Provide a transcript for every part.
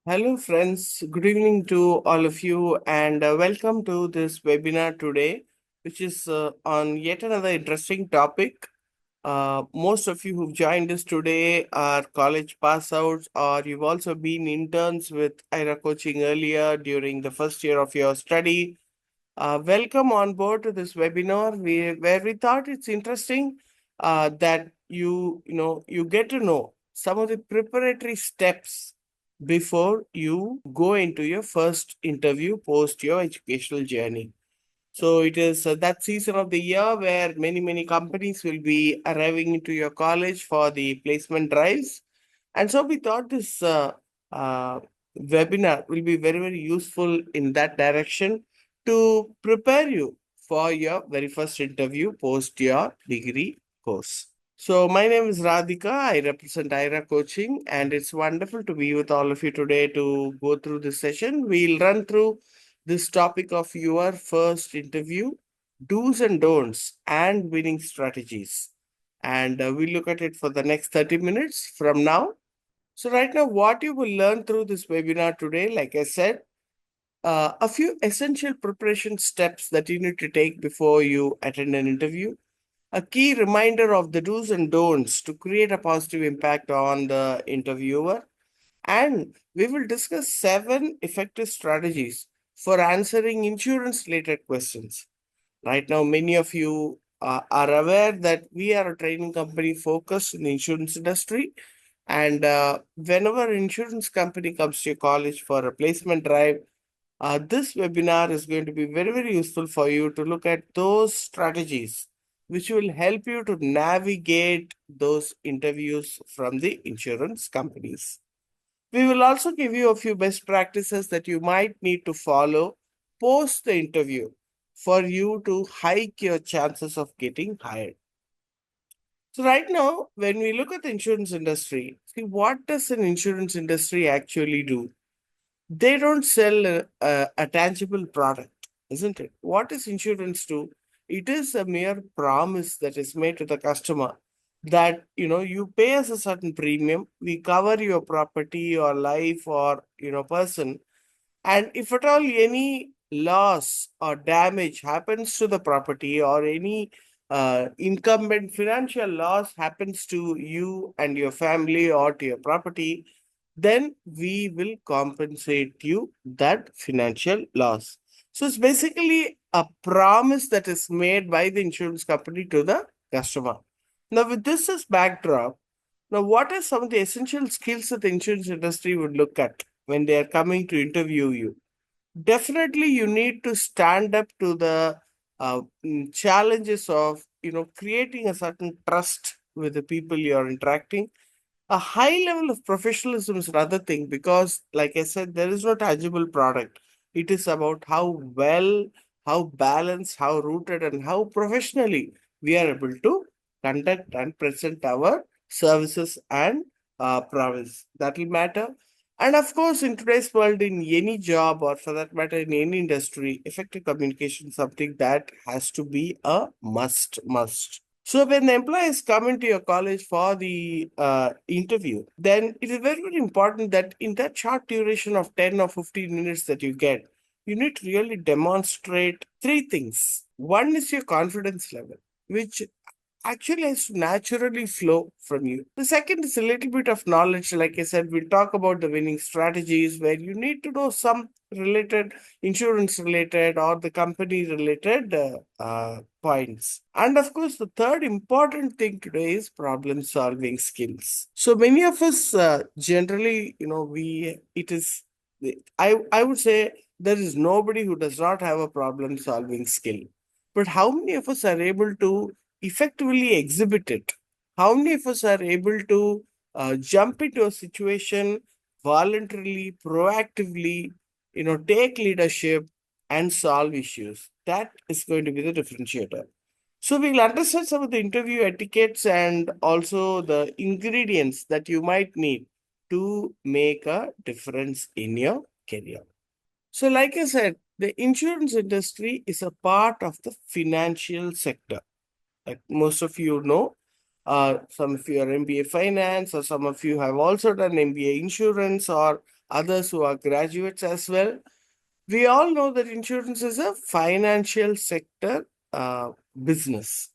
Hello, friends. Good evening to all of you, and welcome to this webinar today, which is on yet another interesting topic. Most of you who've joined us today are college pass outs, or you've also been interns with IRA Coaching earlier during the first year of your study. Welcome on board to this webinar where we thought it's interesting that you get to know some of the preparatory steps before you go into your first interview post your educational journey. So it is that season of the year where many companies will be arriving into your college for the placement drives. And so we thought this uh, webinar will be very useful in that direction to prepare you for your very first interview post your degree course. So my name is Radhika. I represent IRA Coaching, and it's wonderful to be with all of you today to go through this session. We'll run through this topic of your first interview, do's and don'ts, and winning strategies. And we'll look at it for the next 30 minutes from now. So, right now, what you will learn through this webinar today, like I said, a few essential preparation steps that you need to take before you attend an interview, a key reminder of the do's and don'ts to create a positive impact on the interviewer, and we will discuss 7 effective strategies for answering insurance related questions. Right now, many of you are aware that we are a training company focused in the insurance industry. And whenever an insurance company comes to your college for a placement drive, this webinar is going to be very useful for you to look at those strategies which will help you to navigate those interviews from the insurance companies. We will also give you a few best practices that you might need to follow post the interview for you to hike your chances of getting hired. So right now, when we look at the insurance industry, see what does an insurance industry actually do? They don't sell a tangible product, isn't it? What does insurance do? It is a mere promise that is made to the customer that you pay us a certain premium, we cover your property or life or person, and if at all any loss or damage happens to the property or any incumbent financial loss happens to you and your family or to your property, then we will compensate you that financial loss. So it's basically a promise that is made by the insurance company to the customer. Now, with this as backdrop, now what are some of the essential skills that the insurance industry would look at when they are coming to interview you? Definitely, you need to stand up to the challenges of creating a certain trust with the people you are interacting. A high level of professionalism is another thing because, like I said, there is no tangible product. It is about how well, how balanced, how rooted, and how professionally we are able to conduct and present our services and prowess. That will matter. And of course, in today's world, in any job or for that matter, in any industry, effective communication is something that has to be a must. So when the employees come into your college for the interview, then it is very important that in that short duration of 10 or 15 minutes that you get, you need to really demonstrate 3 things. One is your confidence level, which actually has to naturally flow from you. The second is a little bit of knowledge. Like I said, we'll talk about the winning strategies where you need to know some related insurance related or the company related points. And of course, the third important thing today is problem solving skills. So many of us generally, I would say there is nobody who does not have a problem solving skill. But how many of us are able to effectively exhibit it? How many of us are able to jump into a situation voluntarily, proactively, take leadership and solve issues? That is going to be the differentiator. So we'll understand some of the interview etiquettes and also the ingredients that you might need to make a difference in your career. So, like I said, the insurance industry is a part of the financial sector. Like most of you know, some of you are MBA finance, or some of you have also done MBA insurance, or others who are graduates as well. We all know that insurance is a financial sector business.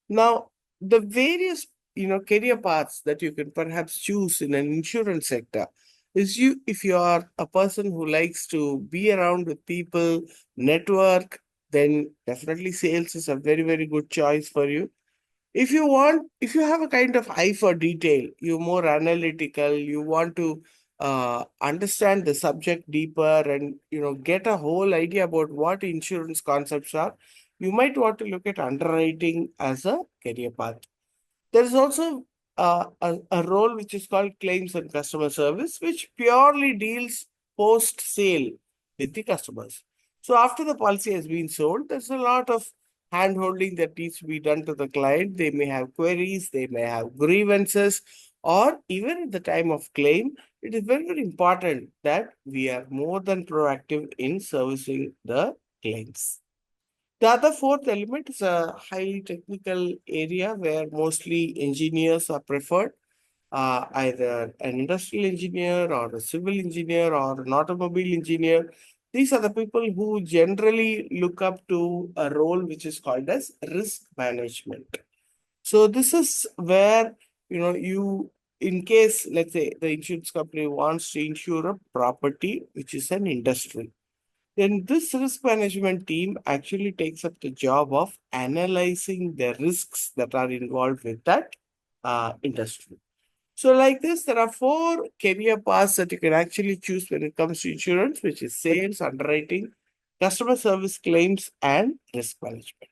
Now, the various career paths that you can perhaps choose in an insurance sector is you if you are a person who likes to be around with people, network, then definitely sales is a very, very good choice for you. If you have a kind of eye for detail, you're more analytical, you want to understand the subject deeper and get a whole idea about what insurance concepts are, you might want to look at underwriting as a career path. There is also a role which is called claims and customer service, which purely deals post sale with the customers. So, after the policy has been sold, there's a lot of hand holding that needs to be done to the client. They may have queries, they may have grievances, or even at the time of claim, it is very, very important that we are more than proactive in servicing the claims. The other fourth element is a highly technical area where mostly engineers are preferred, either an industrial engineer or a civil engineer or an automobile engineer. These are the people who generally look up to a role which is called as risk management. So this is where in case, let's say, the insurance company wants to insure a property which is an industry, then this risk management team actually takes up the job of analyzing the risks that are involved with that industry. So, like this, there are four career paths that you can actually choose when it comes to insurance, which is sales, underwriting, customer service, claims, and risk management.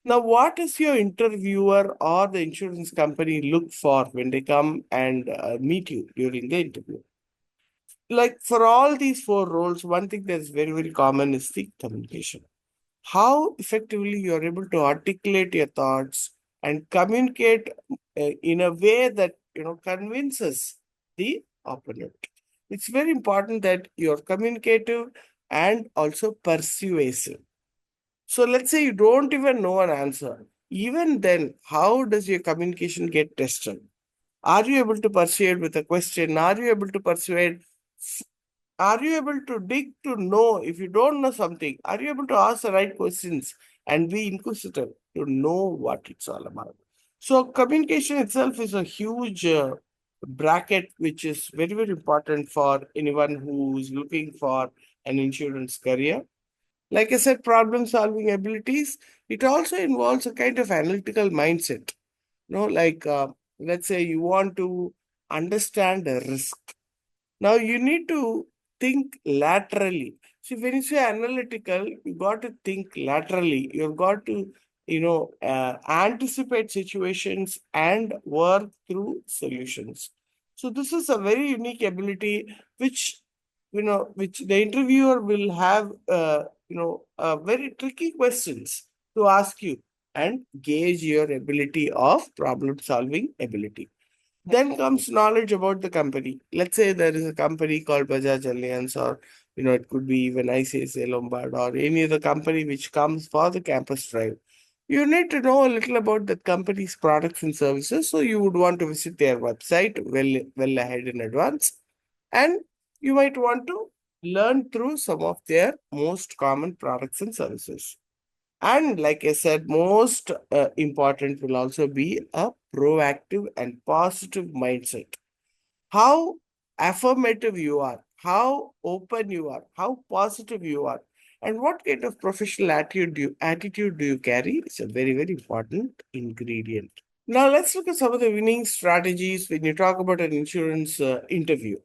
Now, what is your interviewer or the insurance company look for when they come and meet you during the interview? Like for all these four roles, one thing that is very, very common is the communication. How effectively you are able to articulate your thoughts and communicate in a way that convinces the opponent. It's very important that you're communicative and also persuasive. So let's say you don't even know an answer. Even then, how does your communication get tested? Are you able to persuade with a question? Are you able to persuade? Are you able to dig to know if you don't know something? Are you able to ask the right questions and be inquisitive to know what it's all about? So, communication itself is a huge bracket which is very, very important for anyone who is looking for an insurance career. Like I said, problem solving abilities, it also involves a kind of analytical mindset. Like let's say you want to understand a risk. Now you need to think laterally. See, when you say analytical, you got to think laterally. You've got to, anticipate situations and work through solutions. So this is a very unique ability, which which the interviewer will have, very tricky questions to ask you and gauge your ability of problem solving ability. Then comes knowledge about the company. Let's say there is a company called Bajaj Allianz, or it could be even ICICI Lombard, or any other company which comes for the campus drive. You need to know a little about that company's products and services. So you would want to visit their website well ahead in advance, and you might want to learn through some of their most common products and services. And like I said, most important will also be a proactive and positive mindset. How affirmative you are, how open you are, how positive you are, and what kind of professional attitude do you carry is a very, very important ingredient. Now, let's look at some of the winning strategies when you talk about an insurance interview.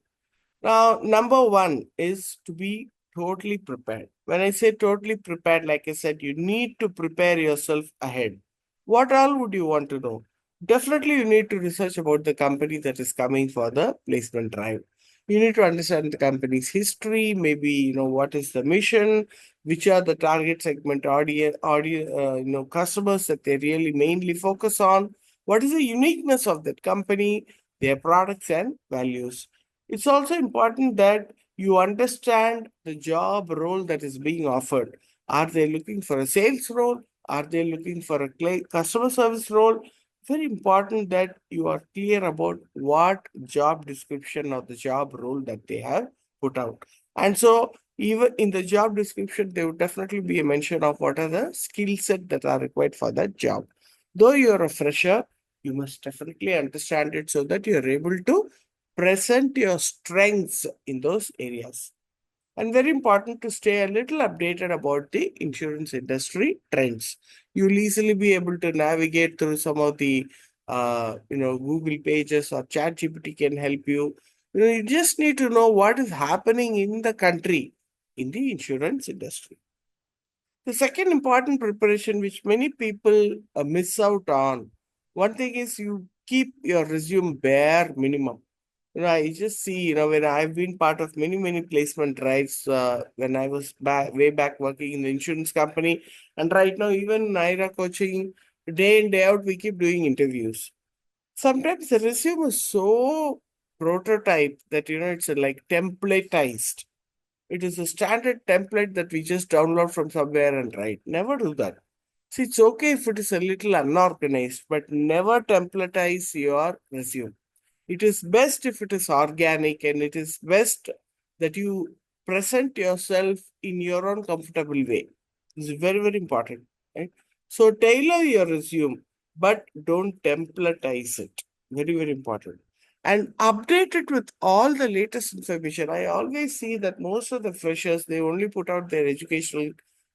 Now, number one is to be totally prepared. When I say totally prepared, like I said, you need to prepare yourself ahead. What all would you want to know? Definitely, you need to research about the company that is coming for the placement drive. You need to understand the company's history, maybe what is the mission, which are the target segment customers that they really mainly focus on. What is the uniqueness of that company, their products and values? It's also important that you understand the job role that is being offered. Are they looking for a sales role? Are they looking for a customer service role? Very important that you are clear about what job description or the job role that they have put out. And so even in the job description, there would definitely be a mention of what are the skill set that are required for that job. Though you're a fresher, you must definitely understand it so that you're able to present your strengths in those areas. And very important to stay a little updated about the insurance industry trends. You'll easily be able to navigate through some of the Google pages, or ChatGPT can help you. You just need to know what is happening in the country in the insurance industry. The second important preparation, which many people miss out on, one thing is you keep your resume bare minimum. I just see, when I've been part of many, many placement drives when I was way back working in the insurance company. And right now, even in IRA coaching, day in, day out, we keep doing interviews. Sometimes the resume is so prototype that, it's like templatized. It is a standard template that we just download from somewhere and write. Never do that. See, it's okay if it is a little unorganized, but never templatize your resume. It is best if it is organic, and it is best that you present yourself in your own comfortable way. It's very, very important. Right? So tailor your resume, but don't templatize it. Very, very important. And update it with all the latest information. I always see that most of the freshers, they only put out their educational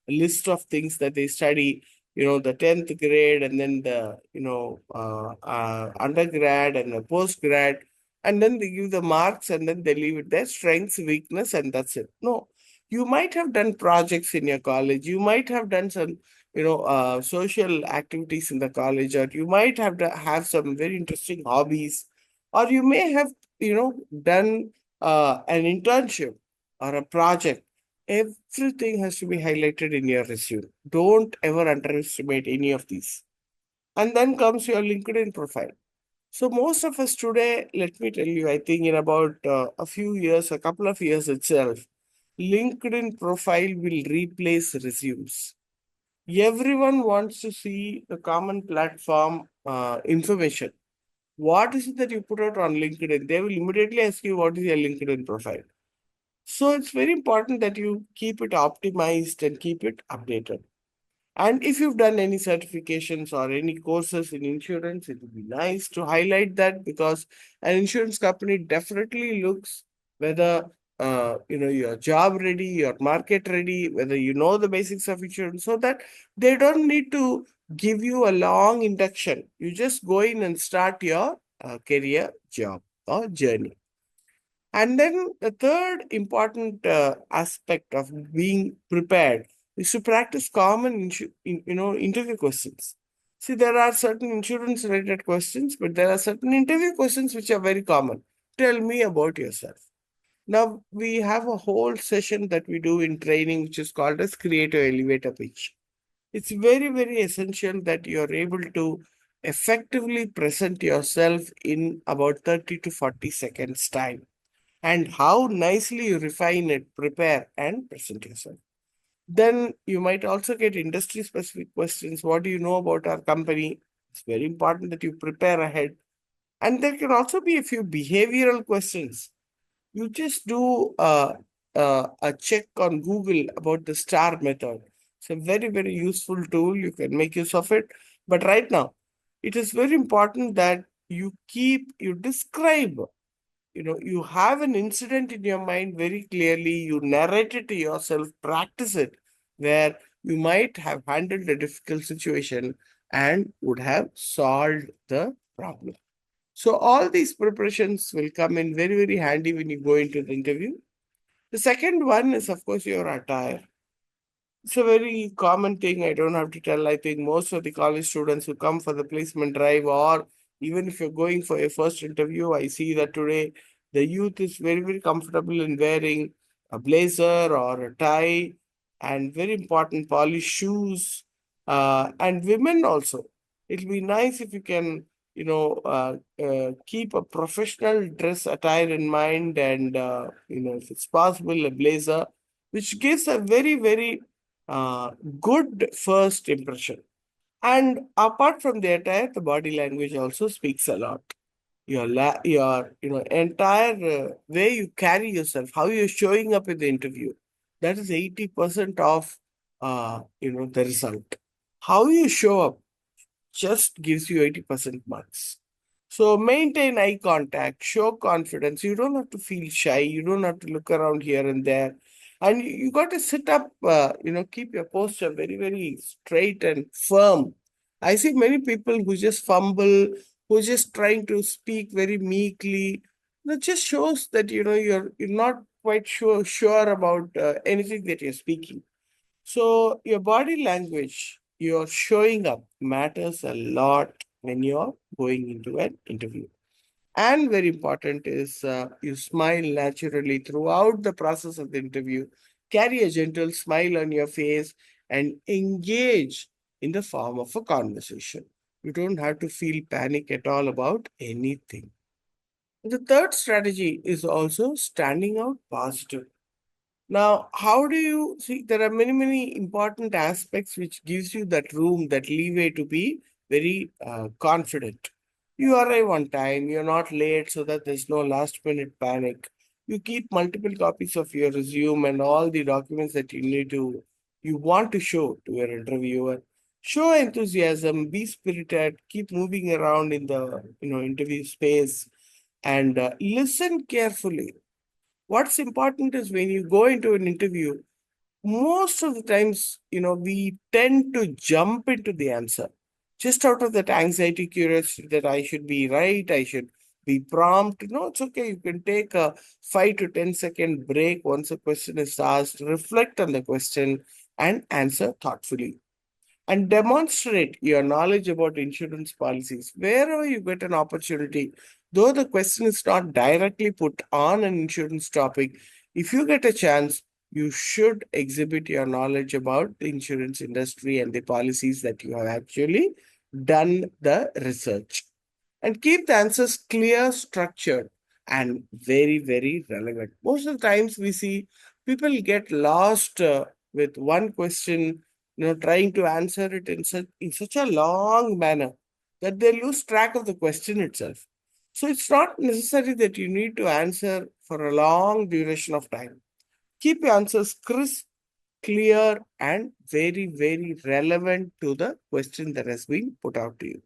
list of things that they study, the 10th grade, and then the, undergrad and the postgrad, and then they give the marks, and then they leave it there, strengths, weakness, and that's it. No, you might have done projects in your college. You might have done some, social activities in the college, or you might have some very interesting hobbies, or you may have, done an internship or a project. Everything has to be highlighted in your resume. Don't ever underestimate any of these. And then comes your LinkedIn profile. So most of us today, let me tell you, I think in about a few years, a couple of years itself, LinkedIn profile will replace resumes. Everyone wants to see the common platform information. What is it that you put out on LinkedIn? They will immediately ask you what is your LinkedIn profile. So it's very important that you keep it optimized and keep it updated. And if you've done any certifications or any courses in insurance, it would be nice to highlight that, because an insurance company definitely looks whether you're job ready, you're market ready, whether you know the basics of insurance, so that they don't need to give you a long induction. You just go in and start your career job or journey. And then the third important aspect of being prepared is to practice common interview questions. See, there are certain insurance related questions, but there are certain interview questions which are very common. Tell me about yourself. Now, we have a whole session that we do in training, which is called as creative elevator pitch. It's very, very essential that you're able to effectively present yourself in about 30 to 40 seconds time, and how nicely you refine it, prepare, and present yourself. Then you might also get industry specific questions. What do you know about our company? It's very important that you prepare ahead. And there can also be a few behavioral questions. You just do a check on Google about the STAR method. It's a very, very useful tool. You can make use of it. But right now, it is very important that you describe, you have an incident in your mind very clearly, you narrate it to yourself, practice it, where you might have handled a difficult situation and would have solved the problem. So all these preparations will come in very, very handy when you go into the interview. The second one is, of course, your attire. It's a very common thing. I don't have to tell. I think most of the college students who come for the placement drive, or even if you're going for a first interview, I see that today the youth is very, very comfortable in wearing a blazer or a tie, and very important, polished shoes. And women also. It'll be nice if you can, keep a professional dress attire in mind, and, if it's possible, a blazer, which gives a very, very uh, good first impression. And apart from the attire, the body language also speaks a lot. your entire way you carry yourself, how you're showing up in the interview. That is 80% of the result. How you show up just gives you 80% marks. So maintain eye contact, show confidence. You don't have to feel shy. You don't have to look around here and there. And you got to sit up, keep your posture very, very straight and firm. I see many people who just fumble, who just trying to speak very meekly. That just shows that, you're not quite sure about anything that you're speaking. So your body language, your showing up matters a lot when you're going into an interview. And very important is you smile naturally throughout the process of the interview. Carry a gentle smile on your face and engage in the form of a conversation. You don't have to feel panic at all about anything. The third strategy is also standing out positive. Now, how do you see? There are many, many important aspects which gives you that room, that leeway to be very confident. You arrive on time, you're not late so that there's no last minute panic. You keep multiple copies of your resume and all the documents that you want to show to your interviewer. Show enthusiasm, be spirited, keep moving around in the interview space, and listen carefully. What's important is when you go into an interview, most of the times, we tend to jump into the answer just out of that anxiety, curiosity that I should be right, I should be prompt. No, it's okay. You can take a 5 to 10 second break once a question is asked, reflect on the question, and answer thoughtfully, and demonstrate your knowledge about insurance policies wherever you get an opportunity. Though the question is not directly put on an insurance topic, if you get a chance, you should exhibit your knowledge about the insurance industry and the policies that you have actually done the research. And keep the answers clear, structured, and very, very relevant. Most of the times we see people get lost with one question, trying to answer it in such a long manner that they lose track of the question itself. So it's not necessary that you need to answer for a long duration of time. Keep your answers crisp, clear, and very, very relevant to the question that has been put out to you.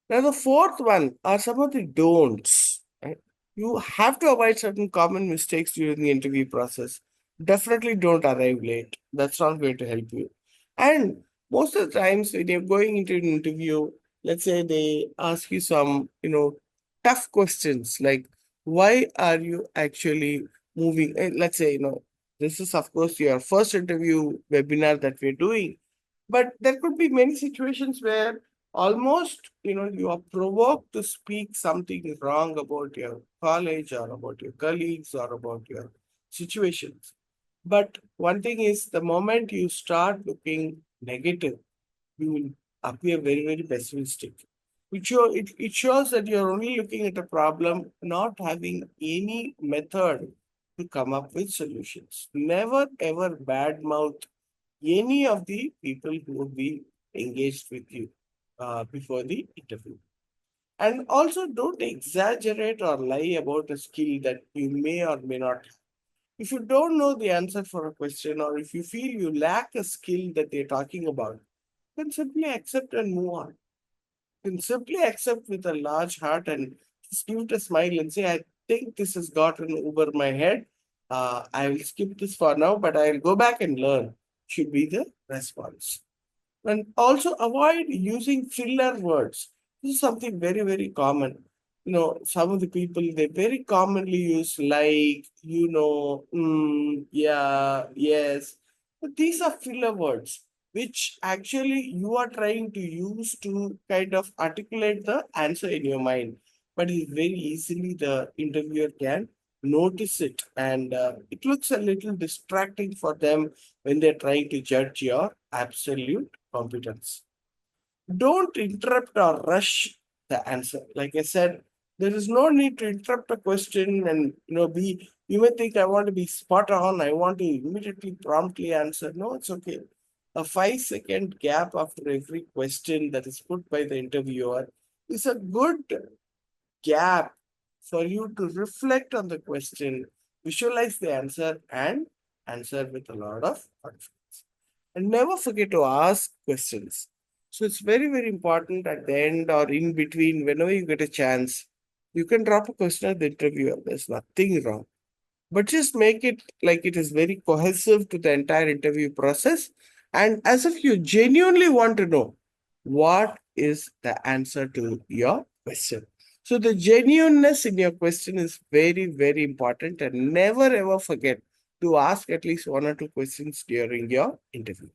Now, the fourth one are some of the don'ts. Right? You have to avoid certain common mistakes during the interview process. Definitely don't arrive late. That's not going to help you. And most of the times when you're going into an interview, let's say they ask you some, tough questions like, why are you actually moving? Let's say, this is, of course, your first interview webinar that we're doing. But there could be many situations where almost you are provoked to speak something wrong about your college or about your colleagues or about your situations. But one thing is, the moment you start looking negative, you will appear very, very pessimistic. It shows that you're only looking at a problem, not having any method to come up with solutions. Never ever badmouth any of the people who would be engaged with you before the interview. And also, don't exaggerate or lie about a skill that you may or may not have. If you don't know the answer for a question, or if you feel you lack a skill that they're talking about, then simply accept and move on. You can simply accept with a large heart and just give it a smile and say, I think this has gotten over my head. I will skip this for now, but I'll go back and learn, should be the response. And also avoid using filler words. This is something very, very common. Some of the people, they very commonly use like, yeah, yes. But these are filler words, which actually you are trying to use to kind of articulate the answer in your mind. But it very easily the interviewer can notice it, and it looks a little distracting for them when they're trying to judge your absolute competence. Don't interrupt or rush the answer. Like I said, there is no need to interrupt a question and be. You may think I want to be spot on. I want to immediately promptly answer. No, it's okay. A 5 second gap after every question that is put by the interviewer is a good gap for you to reflect on the question, visualize the answer, and answer with a lot of confidence. And never forget to ask questions. So it's very, very important at the end or in between, whenever you get a chance, you can drop a question at the interviewer. There's nothing wrong, but just make it like it is very cohesive to the entire interview process, and as if you genuinely want to know what is the answer to your question. So the genuineness in your question is very, very important, and never ever forget to ask at least one or two questions during your interview.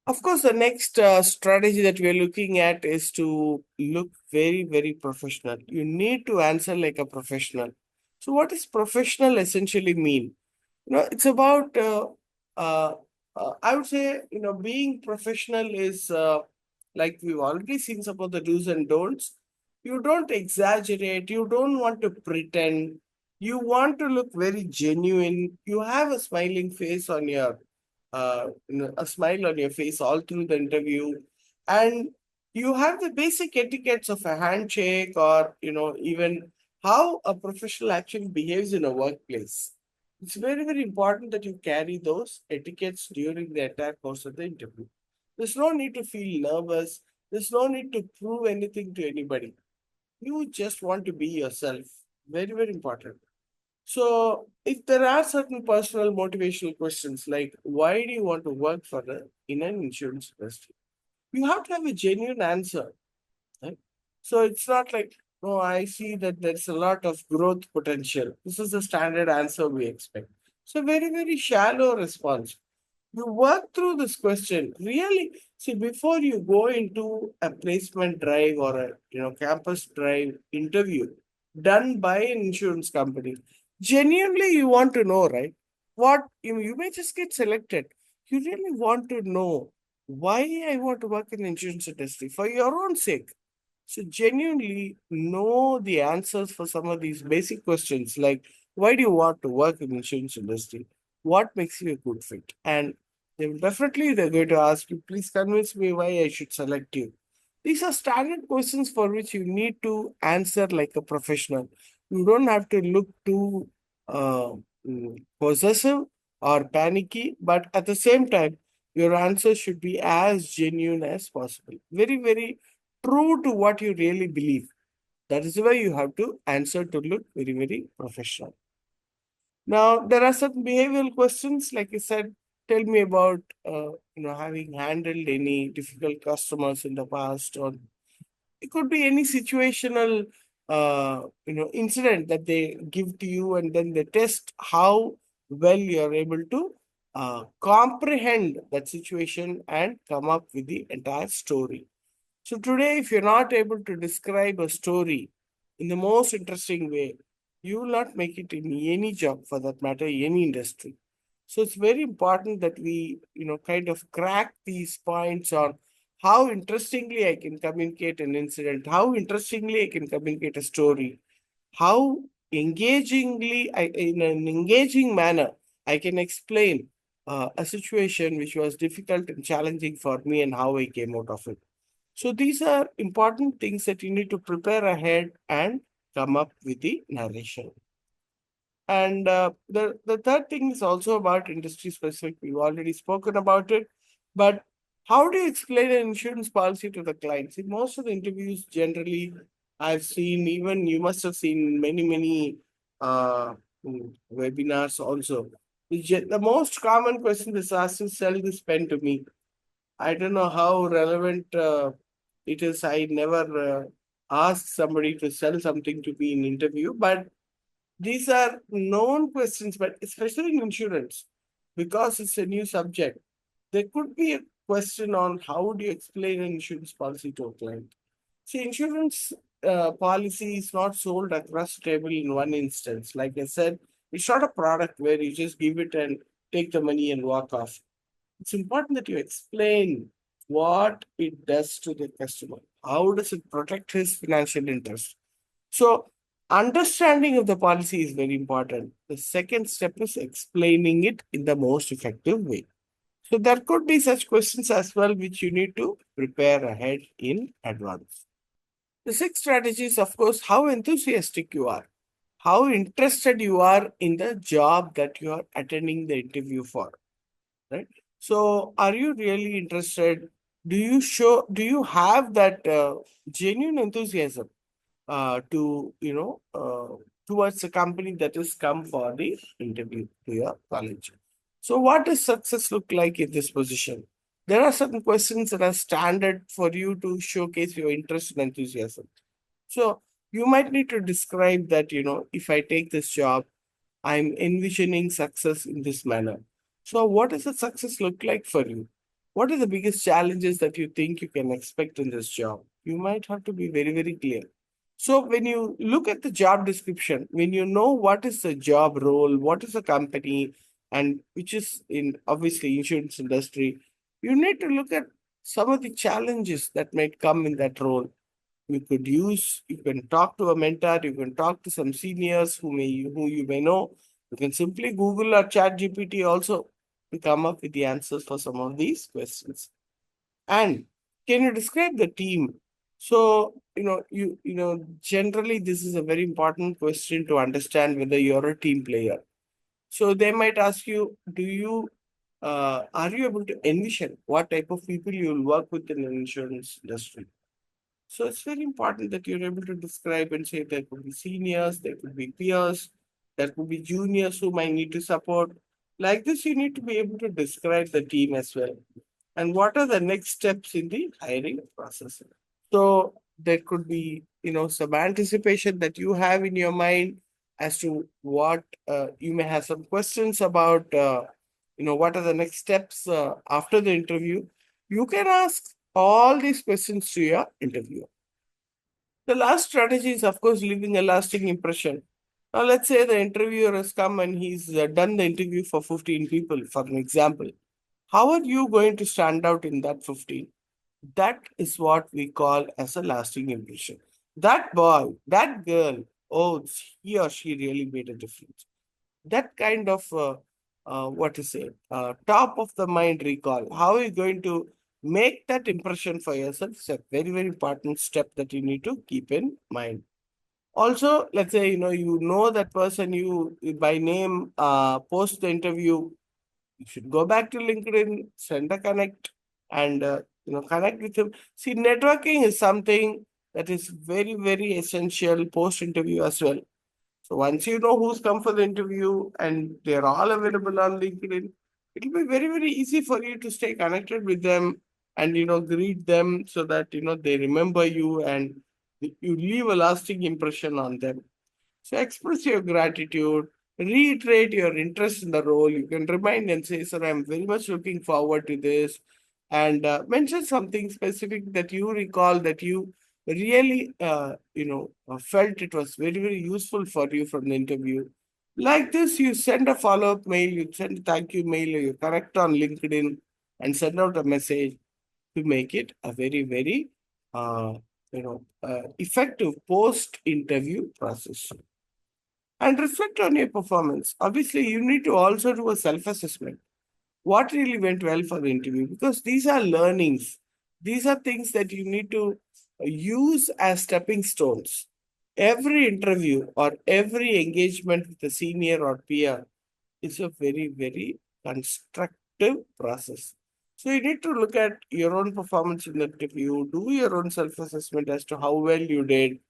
Of course, the next strategy that we are looking at is to look very, very professional. You need to answer like a professional. So, what does professional essentially mean? It's about, uh, I would say, being professional is like we've already seen some of the do's and don'ts. You don't exaggerate, you don't want to pretend, you want to look very genuine. You have a smiling face on your, a smile on your face all through the interview. And you have the basic etiquettes of a handshake or, even how a professional actually behaves in a workplace. It's very, very important that you carry those etiquettes during the entire course of the interview. There's no need to feel nervous. There's no need to prove anything to anybody. You just want to be yourself. Very, very important. So, if there are certain personal motivational questions like why do you want to work in an insurance industry, you have to have a genuine answer. Right? So it's not like, no, I see that there's a lot of growth potential. This is the standard answer we expect. So very, very shallow response. You work through this question. Really, see, before you go into a placement drive or a campus drive interview done by an insurance company, genuinely you want to know, right? What you may just get selected. You really want to know why I want to work in the insurance industry for your own sake. So genuinely know the answers for some of these basic questions like why do you want to work in the insurance industry? What makes you a good fit? And they're going to ask you, please convince me why I should select you. These are standard questions for which you need to answer like a professional. You don't have to look too uh, possessive or panicky, but at the same time, your answer should be as genuine as possible. Very, very true to what you really believe. That is why you have to answer to look very, very professional. Now, there are some behavioral questions, like I said, tell me about, having handled any difficult customers in the past, or it could be any situational, incident that they give to you, and then they test how well you are able to comprehend that situation and come up with the entire story. So today, if you're not able to describe a story in the most interesting way, you will not make it in any job for that matter, any industry. So it's very important that we, kind of crack these points on how interestingly I can communicate an incident, how interestingly I can communicate a story, how engagingly, in an engaging manner, I can explain a situation which was difficult and challenging for me and how I came out of it. So these are important things that you need to prepare ahead and come up with the narration. And the third thing is also about industry specific. We've already spoken about it, but how do you explain an insurance policy to the clients? In most of the interviews, generally, I've seen, even you must have seen many, many webinars also. The most common question is asked is sell this pen to me. I don't know how relevant it is. I never asked somebody to sell something to me in interview, but these are known questions, but especially in insurance, because it's a new subject, there could be a question on how do you explain an insurance policy to a client. See, insurance policy is not sold across the table in one instance. Like I said, it's not a product where you just give it and take the money and walk off. It's important that you explain what it does to the customer. How does it protect his financial interest? So, understanding of the policy is very important. The second step is explaining it in the most effective way. So, there could be such questions as well, which you need to prepare ahead in advance. The sixth strategy is, of course, how enthusiastic you are, how interested you are in the job that you are attending the interview for, right? So, are you really interested? Do you have that genuine enthusiasm to, towards a company that has come for the interview to your college? So, what does success look like in this position? There are certain questions that are standard for you to showcase your interest and enthusiasm. So you might need to describe that, if I take this job, I'm envisioning success in this manner. So what does the success look like for you? What are the biggest challenges that you think you can expect in this job? You might have to be very, very clear. So when you look at the job description, when you know what is the job role, what is the company, and which is in obviously insurance industry, you need to look at some of the challenges that might come in that role. You can talk to a mentor, you can talk to some seniors who you may know. You can simply Google or chat GPT also to come up with the answers for some of these questions. And can you describe the team? So, generally this is a very important question to understand whether you're a team player. So they might ask you, are you able to envision what type of people you will work with in the insurance industry? So it's very important that you're able to describe and say there could be seniors, there could be peers, there could be juniors who might need to support. Like this, you need to be able to describe the team as well. And what are the next steps in the hiring process? So there could be, some anticipation that you have in your mind as to what you may have some questions about, what are the next steps after the interview. You can ask all these questions to your interviewer. The last strategy is, of course, leaving a lasting impression. Now, let's say the interviewer has come and he's done the interview for 15 people, for an example. How are you going to stand out in that 15? That is what we call as a lasting impression. That boy, that girl, oh, he or she really made a difference. That kind of what to say, top of the mind recall. How are you going to make that impression for yourself? It's a very, very important step that you need to keep in mind. Also, let's say you know that person, you by name, post the interview, you should go back to LinkedIn, send a connect, and connect with him. See, networking is something that is very, very essential post interview as well. So once you know who's come for the interview and they're all available on LinkedIn, it'll be very, very easy for you to stay connected with them and greet them so that they remember you and you leave a lasting impression on them. So express your gratitude, reiterate your interest in the role. You can remind and say, "Sir, I'm very much looking forward to this," and mention something specific that you recall that you really, felt it was very, very useful for you from the interview. Like this, you send a follow-up mail, you send a thank you mail, or you connect on LinkedIn and send out a message to make it a very, very, effective post-interview process. And reflect on your performance. Obviously, you need to also do a self-assessment. What really went well for the interview? Because these are learnings. These are things that you need to use as stepping stones. Every interview or every engagement with a senior or peer is a very, very constructive process. So you need to look at your own performance in the interview, do your own self-assessment as to how well you did,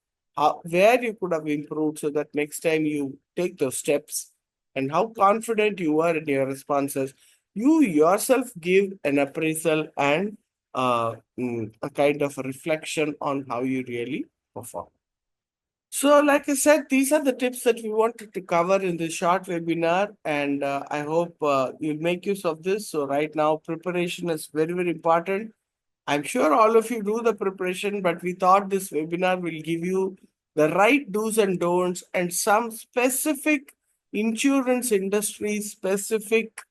where you could have improved so that next time you take those steps, and how confident you are in your responses. You yourself give an appraisal and a kind of a reflection on how you really perform. So, like I said, these are the tips that we wanted to cover in this short webinar, and I hope you'll make use of this. So, right now, preparation is very, very important. I'm sure all of you do the preparation, but we thought this webinar will give you the right do's and don'ts and some specific insurance industry specific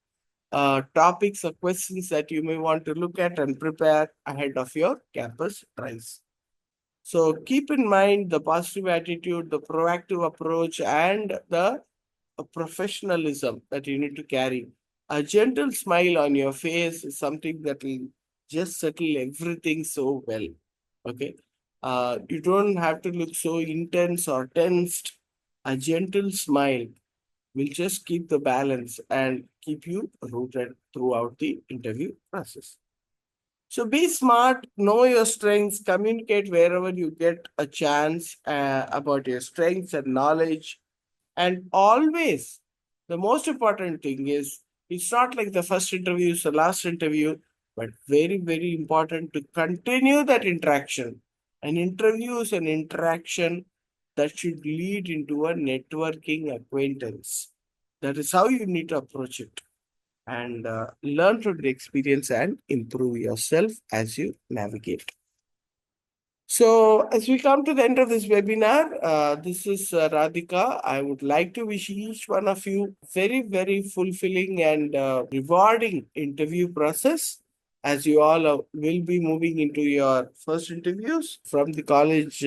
topics or questions that you may want to look at and prepare ahead of your campus trials. So keep in mind the positive attitude, the proactive approach, and the professionalism that you need to carry. A gentle smile on your face is something that will just settle everything so well. Okay. You don't have to look so intense or tensed. A gentle smile will just keep the balance and keep you rooted throughout the interview process. So be smart, know your strengths, communicate wherever you get a chance about your strengths and knowledge. And always, the most important thing is it's not like the first interview is the last interview, but very, very important to continue that interaction. An interview is an interaction that should lead into a networking acquaintance. That is how you need to approach it and learn from the experience and improve yourself as you navigate. So, as we come to the end of this webinar, this is Radhika. I would like to wish each one of you very, very fulfilling and rewarding interview process as you all will be moving into your first interviews from the college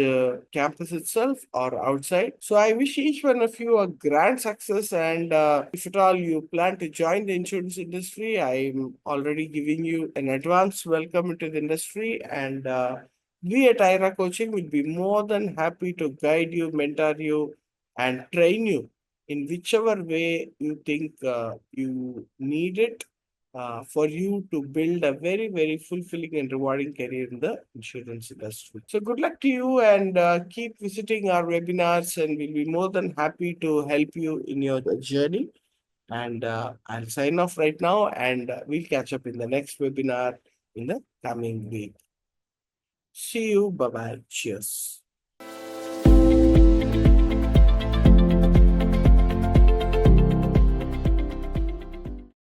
campus itself or outside. So, I wish each one of you a grand success. And if at all you plan to join the insurance industry, I'm already giving you an advance welcome into the industry and we at IRA Coaching will be more than happy to guide you, mentor you, and train you in whichever way you think you need it for you to build a very, very fulfilling and rewarding career in the insurance industry. So, good luck to you and keep visiting our webinars, and we'll be more than happy to help you in your journey. And I'll sign off right now, and we'll catch up in the next webinar in the coming week. See you. Bye bye. Cheers.